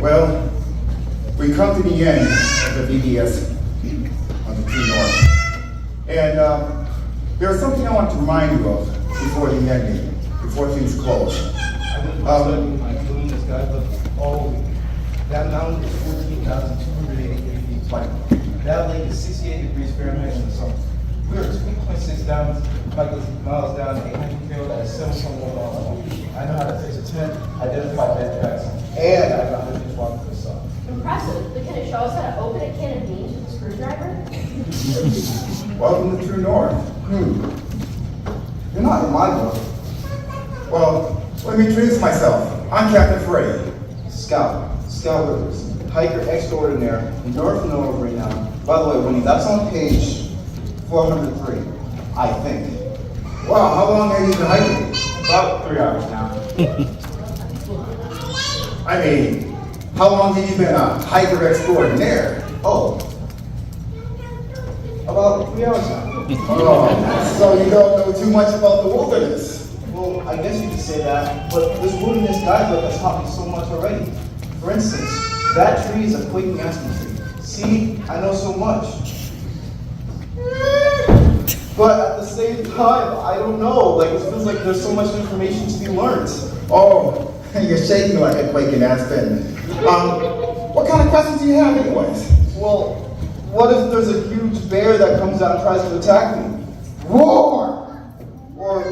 Well, we come to the end of the VBS on the True North. And there's something I want to remind you of before the ending, before things close. I've been studying my doing this guy, but that mountain is 14,288 feet tall. That lake is 68 degrees Fahrenheit in the summer. We are 2.6 miles down a hiking trail that is 7.1 miles long. I know how to fix a tent, identify bed tracks, and I know how to fix walk to the sun. Impressive. But can it show us how to open a can of beans with a screwdriver? Welcome to True North. You're not in my book. Well, let me introduce myself. I'm Captain Freddy. Scout Rivers, hiker extraordinaire, in North Norway right now. By the way, Winnie, that's on page 403, I think. Wow, how long have you been hiking? About 3 hours now. I mean, how long have you been a hiker extraordinaire? Oh, about 3 hours now. Oh, so you don't know too much about the wilderness. Well, I guess you could say that, but this wilderness guidebook has taught me so much already. For instance, that tree is a quaking aspen tree. See, I know so much. But at the same time, I don't know. Like, it feels like there's so much information to be learned. Oh, you're shaking like a quaking aspen. What kind of questions do you have anyways? Well, what if there's a huge bear that comes out and tries to attack me? Roar! Or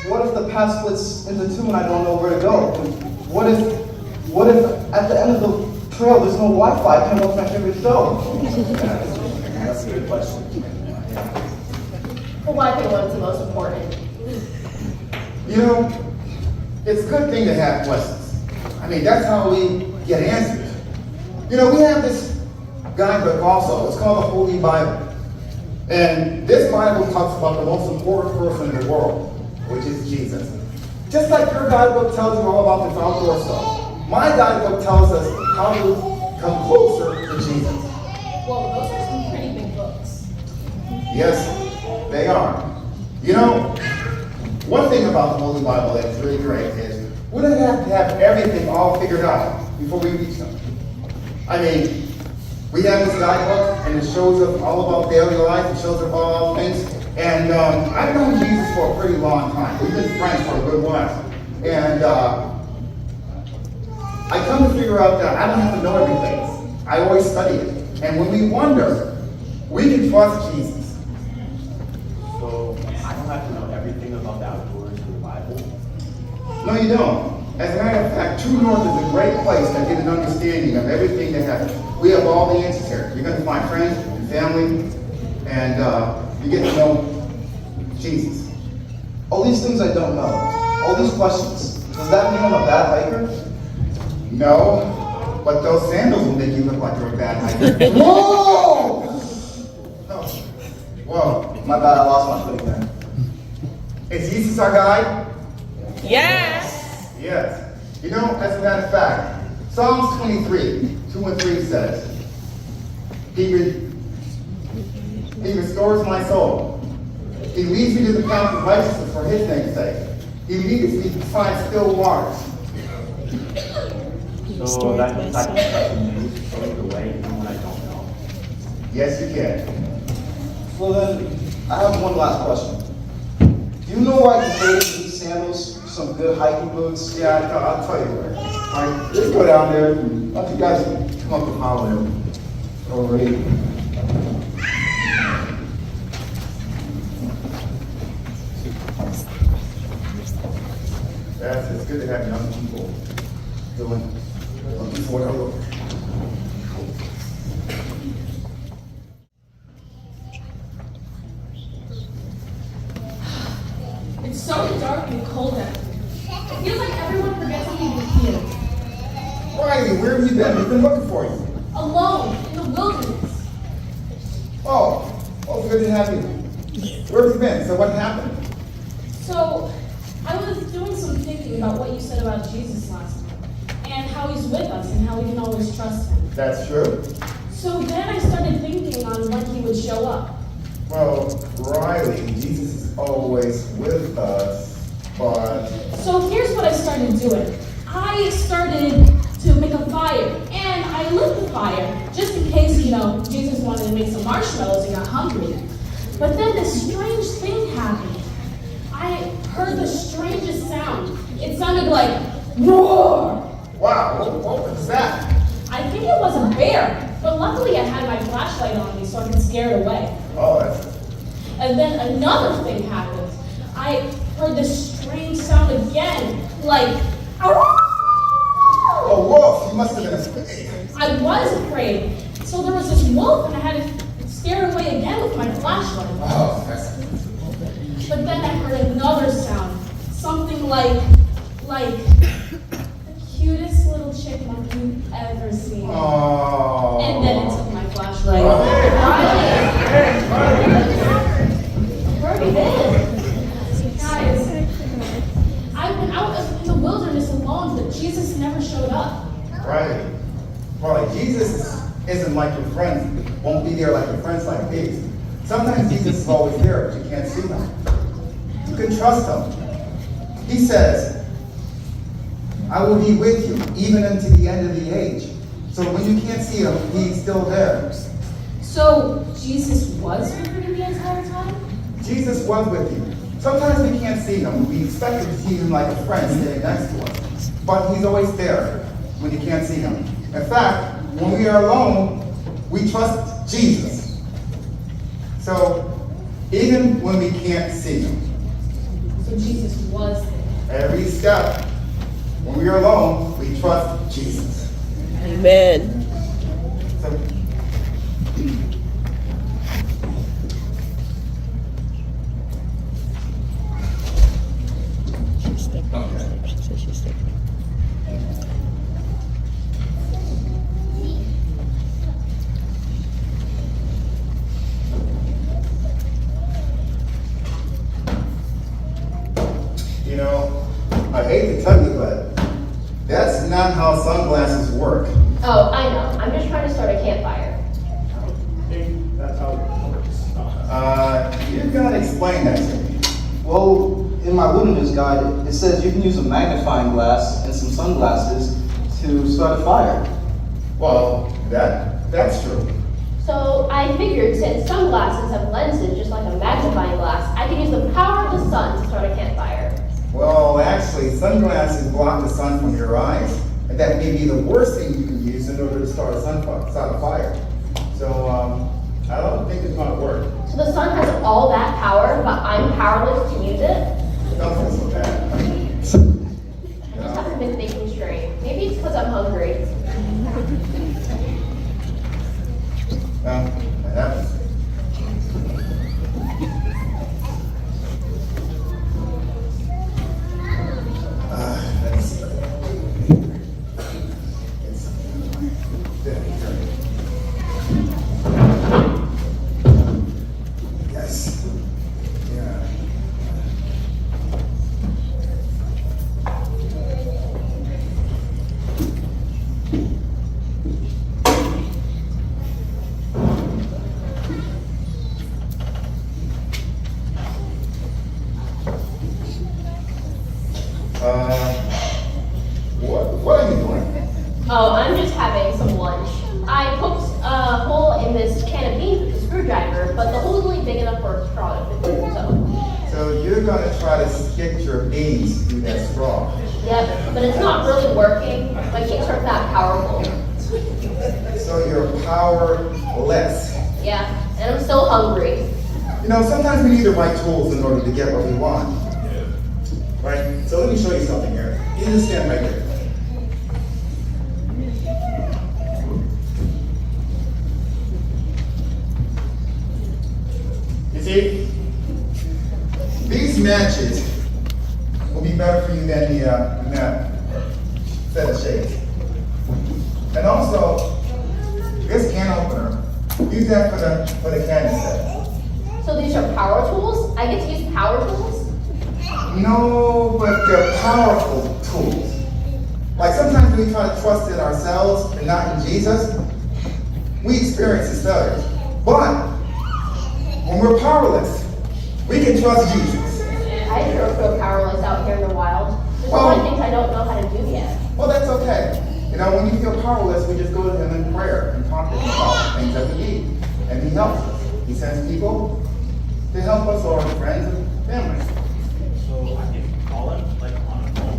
what if the path splits into two and I don't know where to go? What if at the end of the trail there's no Wi-Fi? I can't watch my favorite show. That's a good question. Well, I think one's the most important. You know, it's a good thing to have questions. I mean, that's how we get answers. You know, we have this guidebook also. It's called the Holy Bible. And this Bible talks about the most important person in the world, which is Jesus. Just like your guidebook tells you all about this outdoor stuff, my guidebook tells us how to come closer to Jesus. Well, those are some pretty big books. Yes, they are. You know, one thing about the Holy Bible that's really great is we don't have to have everything all figured out before we reach them. I mean, we have this guidebook and it shows us all about daily life, it shows us all things. And I've known Jesus for a pretty long time. We've been friends for a good while. And I come to figure out that I don't have to know everything. I always study it. And when we wonder, we can trust Jesus. So I don't have to know everything about the outdoors in the Bible? No, you don't. As a matter of fact, True North is a great place to get an understanding of everything that happens. We have all the answers here. You're going to find friends and family, and you get to know Jesus. All these things I don't know. All these questions. Does that mean I'm a bad hiker? No, but those sandals will make you look like you're a bad hiker. Whoa! Oh. Whoa. My bad, I lost my footing there. Is Jesus our guide? Yes. Yes. You know, as a matter of fact, Psalms 23, 2 and 3 says, He restores my soul. He leads me to the path of righteousness for His name's sake. He leads me beside still waters. So that means I can trust in you to show me the way even when I don't know. Yes, you can. Well then, I have one last question. Do you know where I can trade these sandals for some good hiking boots? Yeah, I'll tell you where. All right, let's go down there. Why don't you guys come up and holler over here. It's good to have young people looking for their look. It's so dark and cold out. It feels like everyone forgets I'm even here. Riley, where have you been? We've been looking for you. Alone, in the wilderness. Oh, good to have you. Where have you been? So what happened? So, I was doing some thinking about what you said about Jesus last time. And how he's with us and how we can always trust him. That's true. So then I started thinking on when he would show up. Well, Riley, Jesus is always with us, but... So here's what I started doing. I started to to make a fire. And I lit the fire just in case, Jesus wanted to make some marshmallows and got hungry. But then this strange thing happened. I heard the strangest sound. It sounded like roar. Wow, what was that? I think it was a bear, but luckily I had my flashlight on me so I could scare it away. Oh, that's... And then another thing happened. I heard this strange sound again, like Oh, wolf, you must have been afraid. I was afraid. So there was this wolf, and I had to scare it away again with my flashlight. Oh, that's... But then I heard another sound, something like the cutest little chipmunk you've ever seen. Oh. And then it took my flashlight. Where have you been? Guys, I've been out in the wilderness alone, but Jesus never showed up. Right. Well, like Jesus isn't like your friends, won't be there like your friends like these. Sometimes Jesus is always there, but you can't see him. You can trust him. He says, I will be with you even unto the end of the age. So when you can't see him, he's still there. So Jesus was with me the entire time? Jesus was with you. Sometimes we can't see him. We expect to see him like a friend sitting next to us. But he's always there when you can't see him. In fact, when we are alone, we trust Jesus. So even when we can't see him, So Jesus was there. every step, when we are alone, we trust Jesus. Amen. So, you know, I hate to tell you, but that's not how sunglasses work. Oh, I know. I'm just trying to start a campfire. That's how it works. You gotta explain that to me. Well, in my wilderness guide, it says you can use a magnifying glass and some sunglasses to start a fire. Well, that's true. So I figured since sunglasses have lenses just like a magnifying glass, I could use the power of the sun to start a campfire. Well, actually, sunglasses block the sun from your eyes, and that may be the worst thing you can use in order to start a fire. So, I don't think it's gonna work. So the sun has all that power, but I'm powerless to use it? Don't feel so bad. I just haven't been thinking straight. Maybe it's because I'm hungry. Well, that happens. Let me see. Yes. Yeah. What are you doing? Oh, I'm just having some lunch. I poked a hole in this can of beans with a screwdriver, but the hole's only big enough for a straw to fit through, so. So you're gonna try to stick your beans through that straw. Yep, but it's not really working. My kicks aren't that powerful. So you're powerless. Yeah, and I'm still hungry. You know, sometimes we need the right tools in order to get what we want. Right? So let me show you something here. You just stand right there. You see? These matches will be better for you than that set of shades. And also, this can opener, use that for the candy set. So these are power tools? I get to use power tools? No, but they're powerful tools. Like sometimes we try to trust in ourselves and not in Jesus, we experience his failures. But when we're powerless, we can trust Jesus. I sure feel powerless out here in the wild. There's a Well- lot of things I don't know how to do yet. Well, that's okay. You know, when you feel powerless, we just go to him in prayer and talk to him about the things that we need. And he helps us. He sends people to help us, or friends and family. So I can call him, like, on a phone?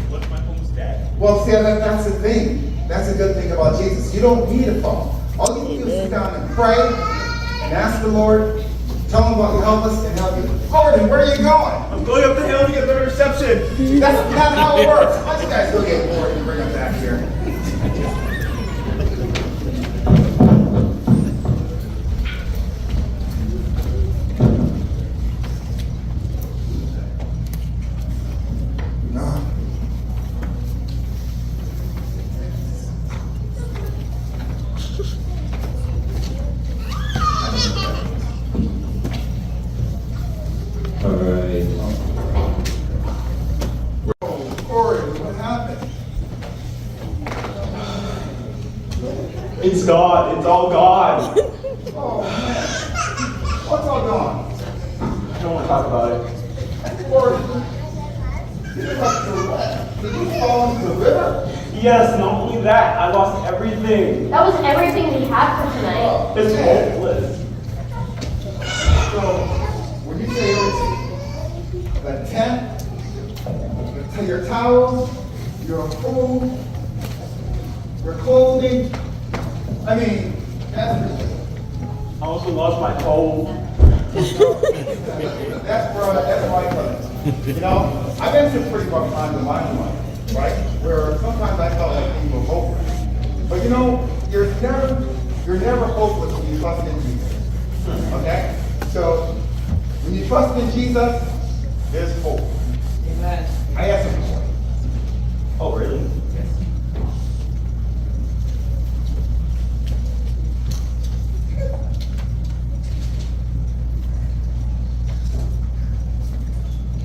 What if my phone's dead? Well, see, that's the thing. That's a good thing about Jesus. You don't need a phone. All you need to do is sit down and pray and ask the Lord, tell him about help us and help you. Gordon, where are you going? I'm going up the hill to get better reception. That's not how it works. Why don't you guys go get Gordon and bring him back here? No. Alright. Gordon, what happened? It's God. It's all God. Oh, man. What's all gone? I don't want to talk about it. Gordon, did you fall into the river? Yes, not only that, I lost everything. That was everything we had for tonight. It's hopeless. So, when you say everything, the tent, your towels, your food, your clothing, I mean, everything. I also lost my phone. That's my place. You know, I've been through pretty rough times in my life, right? Where sometimes I felt like things were hopeless. But you know, you're never hopeless when you trust in Jesus. Okay? So when you trust in Jesus, there's hope. Amen. I have some hope. Oh, really?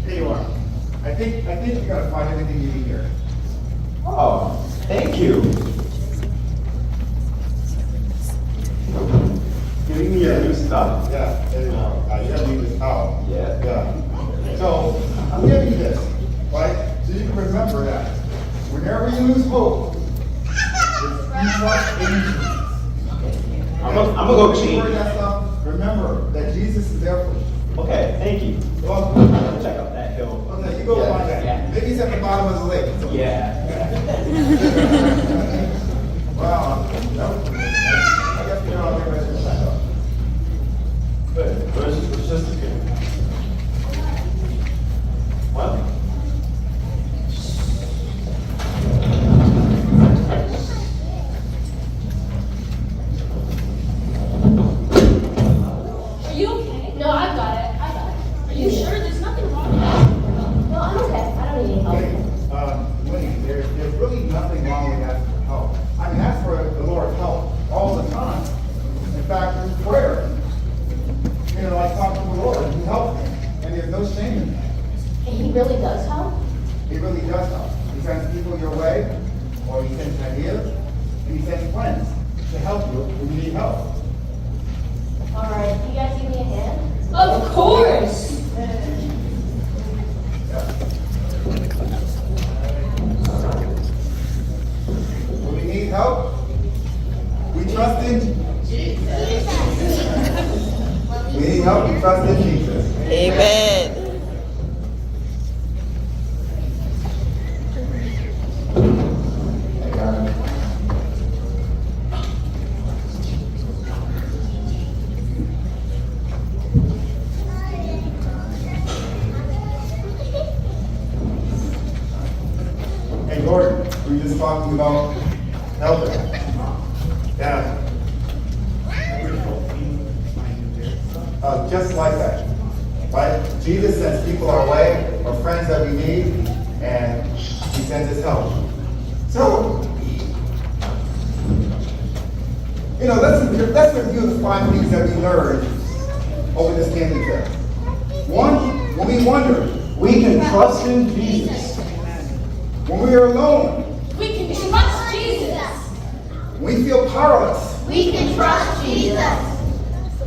Here you are. I think you gotta find everything you need here. Oh, thank you. Giving me your new stuff. Yeah, there you go. You gotta leave this out. Yeah. Yeah. So I'm giving you this, right? So you can remember that whenever you lose hope, you trust in Jesus. I'm gonna go When you change. heard that stuff, remember that Jesus is there for you. Okay, thank you. Well, I'm gonna check out that hill. okay, you go Yeah, find that. yeah. Maybe it's at the bottom of the lake. So- Yeah. Wow. No. I guess we know how to get ready to back up. But it's just good. What? Are you okay? No, I've got it. I got it. Are you sure? There's nothing wrong with that. No, I'm okay. I don't need any help. Winnie, there's really nothing wrong with asking for help. I mean, ask for the Lord's help all the time. In fact, through prayer. You know, I talk to the Lord, He helps me. And there's no shame in that. And he really does help? He really does help. He sends people your way, or He sends ideas, and He sends friends to help you when you need help. All right, you guys give me a hand? Of course. When we need help, we trust in Jesus. We need help, we trust in Jesus. Amen. I got it. Hey Gordon, we were just talking about helping. Yeah. Just like that, right? Jesus sends people our way, or friends that we need, and He sends His help. So, you know, let's review the 5 things that we learned over this camping trip. 1, when we wander, we can trust in Jesus. When we are alone, We can trust Jesus. when we feel powerless, We can trust Jesus.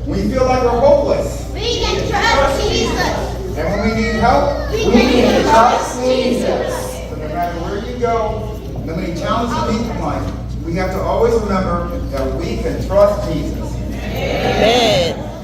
when we feel like we're hopeless, We can trust Jesus. and when we need help, We can trust Jesus. so no matter where you go, no matter challenge to me in life, we have to always remember that we can trust Jesus. Amen.